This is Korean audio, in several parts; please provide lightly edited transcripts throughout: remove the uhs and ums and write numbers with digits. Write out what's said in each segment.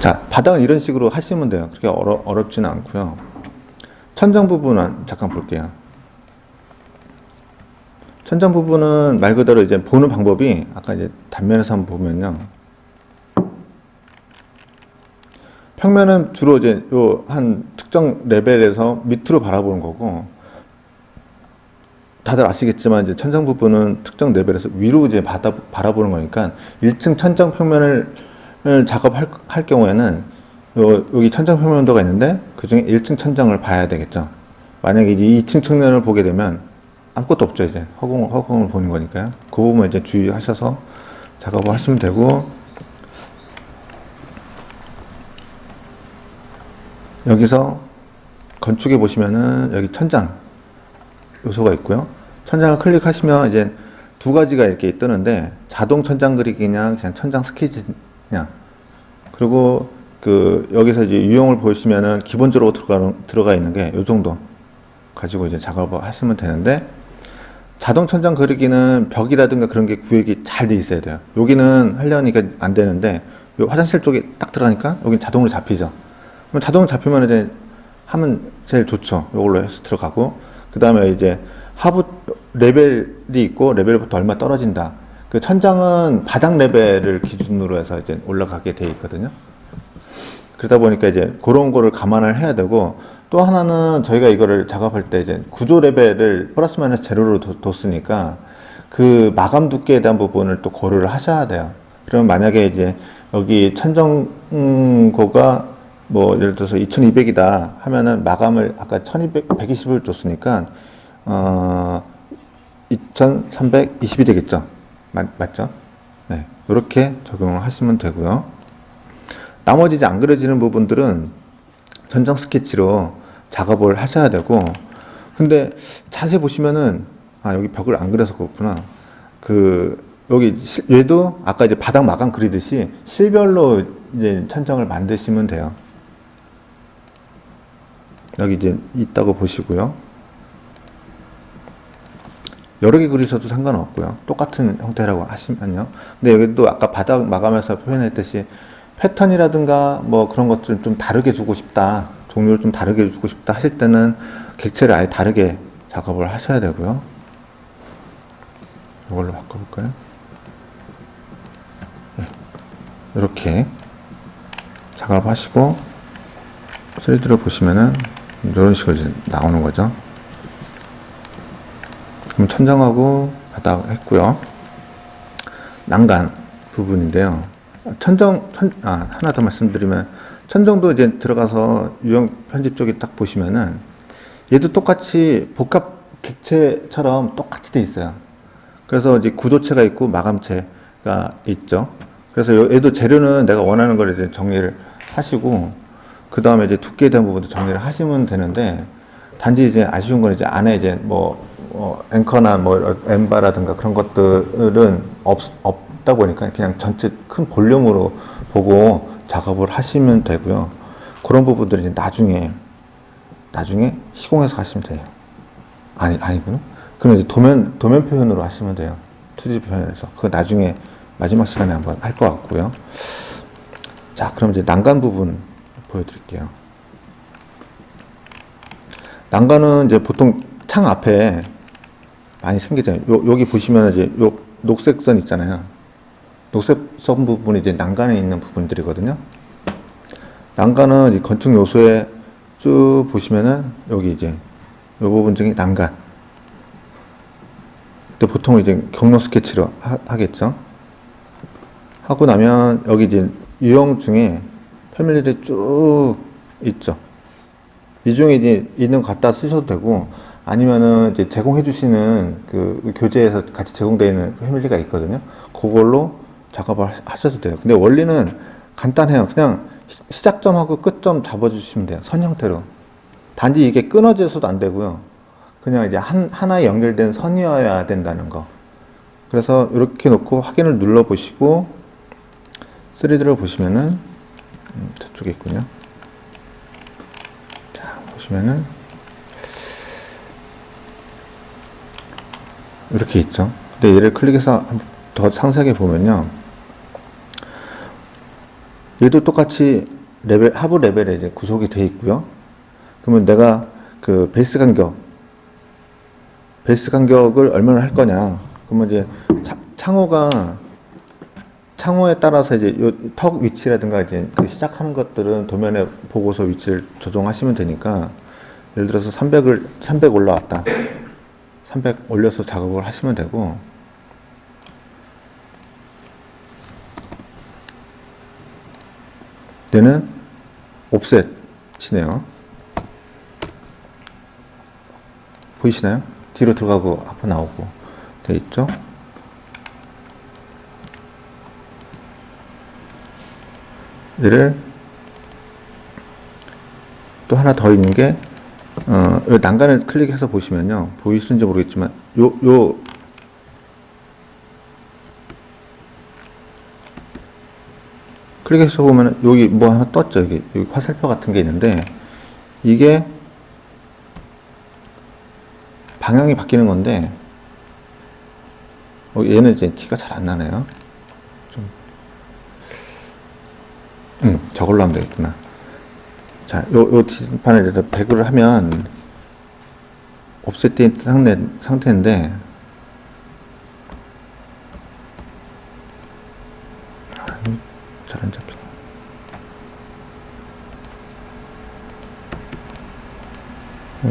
자, 바닥은 이런 식으로 하시면 돼요. 그렇게 어렵지는 않고요. 천장 부분은 잠깐 볼게요. 천장 부분은 말 그대로 이제 보는 방법이 아까 이제 단면에서 한번 보면요. 평면은 주로 이제 요 한 특정 레벨에서 밑으로 바라보는 거고, 다들 아시겠지만 이제 천장 부분은 특정 레벨에서 위로 이제 바라보는 거니까 1층 천장 평면을 작업할 경우에는 여기 천장 평면도가 있는데 그 중에 1층 천장을 봐야 되겠죠. 만약에 이제 2층 측면을 보게 되면 아무것도 없죠. 이제 허공을 보는 거니까요. 그 부분 이제 주의하셔서 작업을 하시면 되고, 여기서 건축에 보시면은 여기 천장 요소가 있고요. 천장을 클릭하시면 이제 두 가지가 이렇게 뜨는데, 자동 천장 그리기냐, 그냥 천장 스케치냐. 그리고 여기서 이제 유형을 보시면은 기본적으로 들어가 있는 게 요 정도 가지고 이제 작업을 하시면 되는데, 자동 천장 그리기는 벽이라든가 그런 게 구획이 잘 돼 있어야 돼요. 여기는 하려니까 안 되는데, 요 화장실 쪽에 딱 들어가니까 여기 자동으로 잡히죠. 그럼 자동으로 잡히면 이제 하면 제일 좋죠. 요걸로 해서 들어가고, 그 다음에 이제 하부 레벨이 있고 레벨부터 얼마 떨어진다. 그 천장은 바닥 레벨을 기준으로 해서 이제 올라가게 돼 있거든요. 그러다 보니까 이제 그런 거를 감안을 해야 되고, 또 하나는 저희가 이거를 작업할 때 이제 구조 레벨을 플러스 마이너스 제로로 뒀으니까 그 마감 두께에 대한 부분을 또 고려를 하셔야 돼요. 그러면 만약에 이제 여기 천정고가 뭐 예를 들어서 2200이다 하면은 마감을 아까 120을 줬으니까 2320이 되겠죠. 맞죠? 네. 이렇게 적용을 하시면 되고요. 나머지 이제 안 그려지는 부분들은 천장 스케치로 작업을 하셔야 되고, 근데 자세히 보시면은 여기 벽을 안 그려서 그렇구나. 여기 얘도 아까 이제 바닥 마감 그리듯이 실별로 이제 천장을 만드시면 돼요. 여기 이제 있다고 보시고요. 여러 개 그리셔도 상관없고요. 똑같은 형태라고 하시면요. 근데 여기도 아까 바닥 마감에서 표현했듯이 패턴이라든가 뭐 그런 것들 좀 다르게 주고 싶다, 종류를 좀 다르게 주고 싶다 하실 때는 객체를 아예 다르게 작업을 하셔야 되고요. 이걸로 바꿔볼까요? 네. 이렇게 작업을 하시고 3D로 보시면은 이런 식으로 이제 나오는 거죠. 그럼 천장하고 바닥 했고요. 난간 부분인데요. 하나 더 말씀드리면, 천정도 이제 들어가서 유형 편집 쪽에 딱 보시면은 얘도 똑같이 복합 객체처럼 똑같이 돼 있어요. 그래서 이제 구조체가 있고 마감체가 있죠. 그래서 얘도 재료는 내가 원하는 걸 이제 정리를 하시고, 그 다음에 이제 두께에 대한 부분도 정리를 하시면 되는데, 단지 이제 아쉬운 건 이제 안에 이제 앵커나 엠바라든가 그런 것들은 없다 보니까 그냥 전체 큰 볼륨으로 보고 작업을 하시면 되고요. 그런 부분들이 이제 나중에 시공해서 하시면 돼요. 아니구나. 그럼 이제 도면 표현으로 하시면 돼요. 2D 표현에서. 그거 나중에 마지막 시간에 한번 할 것 같고요. 자, 그럼 이제 난간 부분 보여드릴게요. 난간은 이제 보통 창 앞에 많이 생기잖아요. 여기 보시면 이제 요 녹색 선 있잖아요. 녹색 선 부분이 이제 난간에 있는 부분들이거든요. 난간은 이 건축 요소에 쭉 보시면은 여기 이제 요 부분 중에 난간. 근데 보통 이제 경로 스케치로 하겠죠. 하고 나면 여기 이제 유형 중에 패밀리들이 쭉 있죠. 이 중에 이제 있는 거 갖다 쓰셔도 되고, 아니면은 이제 제공해 주시는 그 교재에서 같이 제공되어 있는 패밀리가 있거든요. 그걸로 작업을 하셔도 돼요. 근데 원리는 간단해요. 그냥 시작점하고 끝점 잡아주시면 돼요. 선 형태로. 단지 이게 끊어져서도 안 되고요. 그냥 이제 하나에 연결된 선이어야 된다는 거. 그래서 이렇게 놓고 확인을 눌러 보시고 3D를 보시면은 저쪽에 있군요. 자, 보시면은 이렇게 있죠. 근데 얘를 클릭해서 더 상세하게 보면요. 얘도 똑같이 하부 레벨에 이제 구속이 돼 있고요. 그러면 내가 그 베이스 간격을 얼마나 할 거냐. 그러면 이제 창호에 따라서 이제 요 턱 위치라든가 이제 그 시작하는 것들은 도면에 보고서 위치를 조정하시면 되니까, 예를 들어서 300 올라왔다. 300 올려서 작업을 하시면 되고, 얘는 옵셋이네요. 보이시나요? 뒤로 들어가고 앞으로 나오고 돼 있죠? 얘를 또 하나 더 있는 게, 요 난간을 클릭해서 보시면요, 보이시는지 모르겠지만 요 클릭해서 보면 여기 뭐 하나 떴죠. 여기 화살표 같은 게 있는데, 이게 방향이 바뀌는 건데, 얘는 이제 티가 잘 안 나네요. 저걸로 하면 되겠구나. 자, 요 뒷판에 100을 하면 옵셋된 상태인데, 잘 안 잡히네.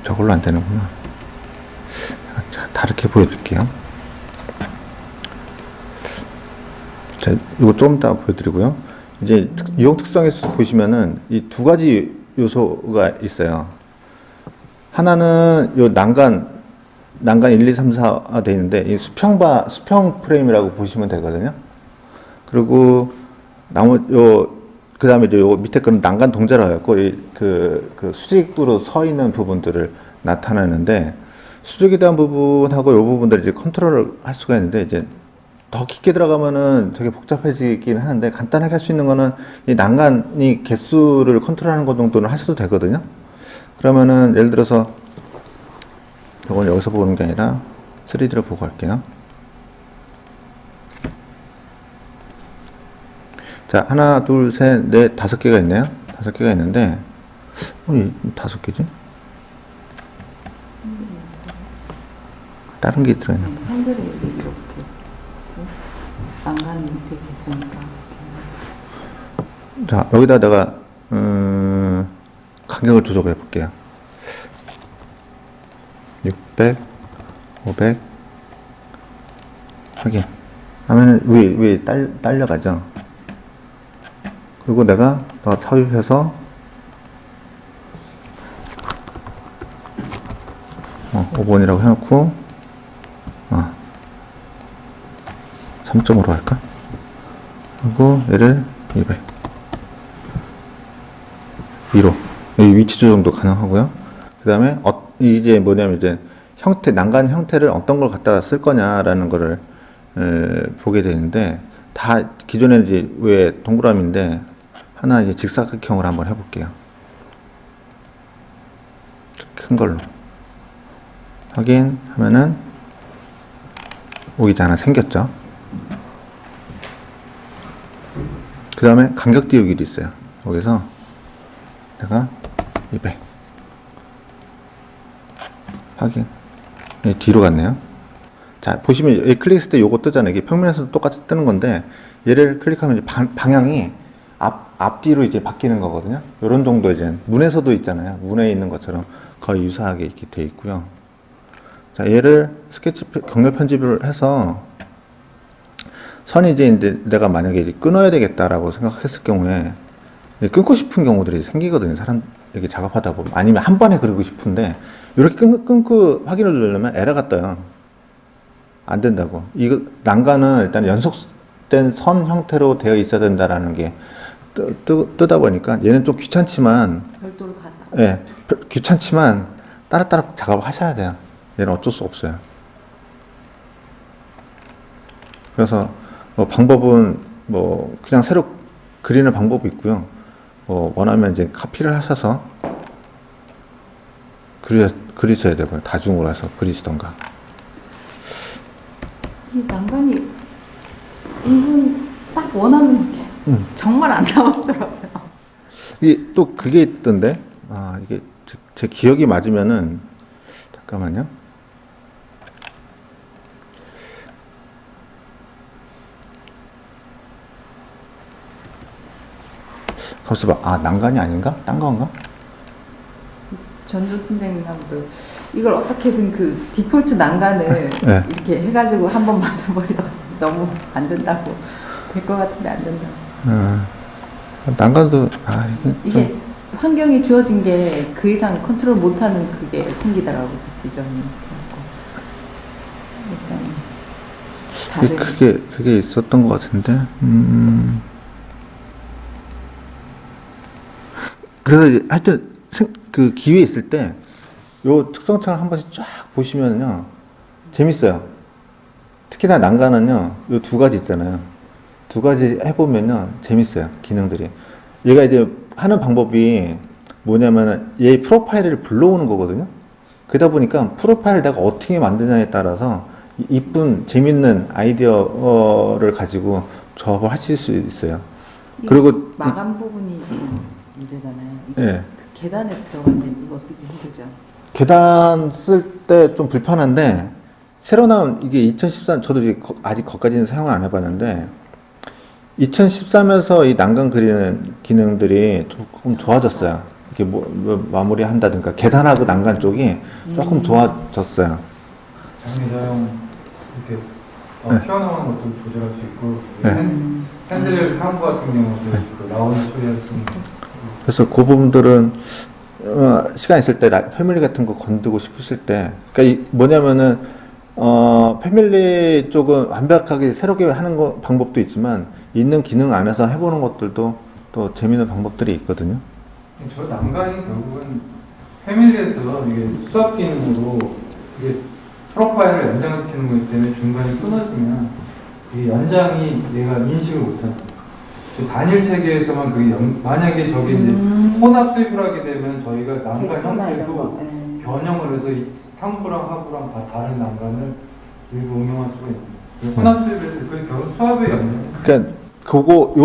저걸로 안 되는구나. 자, 다르게 보여드릴게요. 자, 이거 조금 이따 보여드리고요. 이제 유형 특성에서 보시면은 이 두 가지 요소가 있어요. 하나는 요 난간 1, 2, 3, 4가 되어 있는데, 이 수평 프레임이라고 보시면 되거든요. 그리고 그 다음에 이제 요 밑에 거는 난간 동자라고 했고, 그 수직으로 서 있는 부분들을 나타내는데, 수직에 대한 부분하고 요 부분들을 이제 컨트롤을 할 수가 있는데, 이제 더 깊게 들어가면은 되게 복잡해지긴 하는데, 간단하게 할 수 있는 거는 이 난간이 개수를 컨트롤하는 것 정도는 하셔도 되거든요. 그러면은 예를 들어서 이건 여기서 보는 게 아니라 3D를 보고 할게요. 자, 하나, 둘, 셋, 넷, 5개가 있네요. 5개가 있는데, 이 5개지? 다른 게 들어있나? 핸들이 이렇게 난간이 밑에 있으니까. 자, 여기다 내가 간격을 조절해 볼게요. 600, 500 확인 하면은 위에 딸려가죠. 그리고 내가 더 삽입해서 5번이라고 해놓고 3.5로 할까? 그리고 얘를 200 위로, 이 위치 조정도 가능하고요. 그 다음에 이제 뭐냐면 이제 난간 형태를 어떤 걸 갖다가 쓸 거냐라는 거를 보게 되는데, 다 기존에는 이제 왜 동그라미인데 하나 이제 직사각형을 한번 해볼게요. 큰 걸로 확인하면은 오기자 하나 생겼죠. 그 다음에 간격 띄우기도 있어요. 여기서 내가 200 확인. 뒤로 갔네요. 자, 보시면 여기 클릭했을 때 요거 뜨잖아요. 이게 평면에서도 똑같이 뜨는 건데, 얘를 클릭하면 이제 방향이 앞뒤로 이제 바뀌는 거거든요. 요런 정도 이제 문에서도 있잖아요. 문에 있는 것처럼 거의 유사하게 이렇게 돼 있고요. 자, 얘를 스케치 경렬 편집을 해서 선이 이제 내가 만약에 끊어야 되겠다라고 생각했을 경우에 끊고 싶은 경우들이 생기거든요. 사람 이렇게 작업하다 보면. 아니면 한 번에 그리고 싶은데 이렇게 끊고 확인을 누르려면 에러가 떠요. 안 된다고. 이거 난간은 일단 연속된 선 형태로 되어 있어야 된다라는 게 뜨다 보니까 얘는 좀 귀찮지만, 별도로 가다. 예, 귀찮지만 따로따로 작업을 하셔야 돼요. 얘는 어쩔 수 없어요. 그래서 방법은 그냥 새로 그리는 방법이 있고요. 원하면 이제 카피를 하셔서 그리셔야 되고요. 다중으로 해서 그리시던가. 이 난간이 은근 딱 원하는 게 정말 안 나오더라고요. 이게 또 그게 있던데, 이게 제 기억이 맞으면은, 잠깐만요. 가만있어 봐. 난간이 아닌가? 딴 건가? 전조 팀장님하고도 이걸 어떻게든 그 디폴트 난간을 네. 이렇게 해가지고 한번 만들어버리다 너무 안 된다고 될 것 같은데 안 된다고. 난간도, 이게 환경이 주어진 게 그 이상 컨트롤 못하는 그게 생기더라고 그 지점이. 일단 다들 그게 있었던 것 같은데, 그래서 이제 하여튼, 그 기회 있을 때, 요 특성창을 한 번씩 쫙 보시면요, 재밌어요. 특히나 난간은요, 요 두 가지 있잖아요. 두 가지 해보면요, 재밌어요, 기능들이. 얘가 이제 하는 방법이 뭐냐면은, 얘 프로파일을 불러오는 거거든요. 그러다 보니까 프로파일을 내가 어떻게 만드냐에 따라서 이쁜, 재밌는 아이디어를 가지고 조합을 하실 수 있어요. 그리고, 마감 부분이 문제잖아요. 이게 예. 그 계단에 들어갈 때 이거 쓰기 힘들죠. 계단 쓸 때 좀 불편한데, 새로 나온 이게 2013, 저도 이제 아직 거기까지는 사용을 안 해봤는데, 2013에서 이 난간 그리는 기능들이 조금 좋아졌어요. 이렇게 마무리 한다든가, 계단하고 난간 쪽이 조금 좋아졌어요. 장미사용 이렇게 네. 튀어나오는 것도 조절할 수 있고 네. 핸들 사용부 같은 경우도 그 라운드 처리할 수 있는 그래서 그 부분들은 시간 있을 때 패밀리 같은 거 건드고 싶으실 때, 그러니까 뭐냐면은 패밀리 쪽은 완벽하게 새롭게 하는 방법도 있지만 있는 기능 안에서 해보는 것들도 또 재미있는 방법들이 있거든요. 저 난간이 결국은 패밀리에서 이게 수납 기능으로 이게 프로파일을 연장시키는 거기 때문에 중간에 끊어지면 이 연장이 얘가 인식을 못하는 거예요. 그 단일 체계에서만 만약에 저기 이제 혼합 수입을 하게 되면 저희가 난간 개수나 이런 형태도 거. 변형을 해서 이 상부랑 하부랑 다 다른 난간을 일부 응용할 수가 있는 거예요. 혼합 수입에서 그 결국 수압의 연장. 그러니까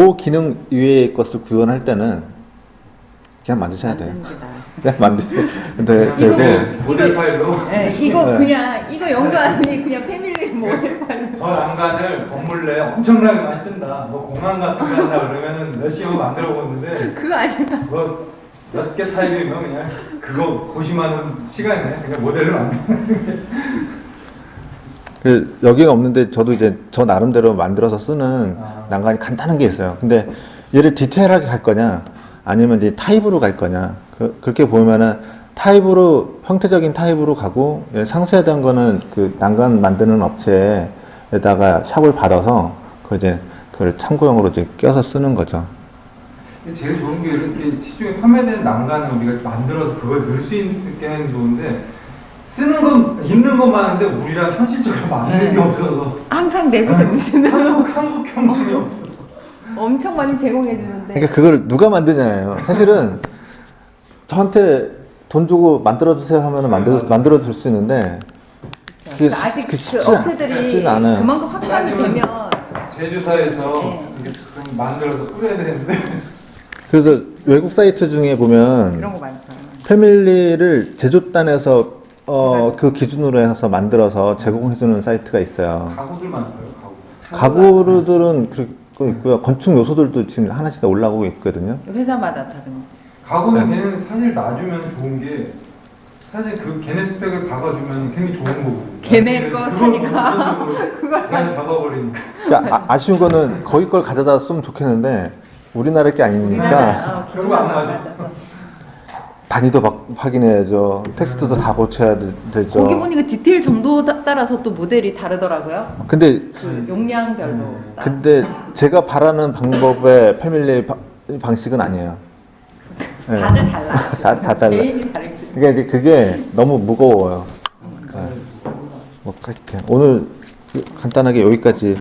요 기능 위에 것을 구현할 때는 그냥 만드셔야 돼요. 그냥 만드세요. 근데 이거- 되고 모델 파일로 네, 이거 네. 그냥 이거 연구 아니니 그냥 패밀리 모델 파일로. 저 난간을 건물 내에 엄청나게 많이 쓴다. 뭐 공항 같은 거 한다 그러면은 열심히 하고 만들어 보는데 그거 아니야. 뭐 몇 개 타입이면 그냥 그거 고심하는 시간에 그냥 모델을 만드는. 여기는 없는데 저도 이제 저 나름대로 만들어서 쓰는 난간이 간단한 게 있어요. 근데 얘를 디테일하게 갈 거냐 아니면 이제 타입으로 갈 거냐 그렇게 보면은 타입으로 형태적인 타입으로 가고 상세하던 거는 그 난간 만드는 업체에다가 샵을 받아서 그걸 참고용으로 이제 껴서 쓰는 거죠. 제일 좋은 게 이렇게 시중에 판매되는 난간을 우리가 만들어서 그걸 넣을 수 있게 하는 게 좋은데 쓰는 건 있는 건 많은데 우리랑 현실적으로 만드는 게 없어서 항상 내비서 문제는 한국 형편이 없어서. 엄청 많이 제공해 주는데. 그러니까 그걸 누가 만드냐예요. 사실은 저한테 돈 주고 만들어주세요 하면은 만들어 줄 수 있는데 그게 아직 그 쉽지는 업체들이 않아요. 그만큼 확산이 되면 제주사에서 네. 이게 좀 만들어서 뿌려야 되는데 그래서 외국 사이트 중에 보면 이런 거 많죠. 패밀리를 제조단에서 그 기준으로 해서 만들어서 제공해주는 사이트가 있어요. 가구들만 써요. 가구들은 그거 있고요. 건축 요소들도 지금 하나씩 다 올라오고 있거든요. 회사마다 다른. 가구는 걔는 사실 놔주면 좋은 게 사실 그 걔네 스펙을 박아주면 굉장히 좋은 거고. 걔네 거 사니까 그걸 그냥 잡아버리니까. 그러니까 아쉬운 거는 거기 걸 가져다 쓰면 좋겠는데 우리나라 게 아니니까 결국 안 맞아. 단위도 확인해야죠. 텍스트도 다 고쳐야 되죠. 거기 보니까 디테일 정도 따라서 또 모델이 다르더라고요. 근데 그 용량별로. 딱. 근데 제가 바라는 방법의 패밀리 방식은 아니에요. 네. 다들 달라. 다 달라. 개인이 다르지. 그러니까 이제 그게 너무 무거워요. 네. 뭐, 오늘 간단하게 여기까지.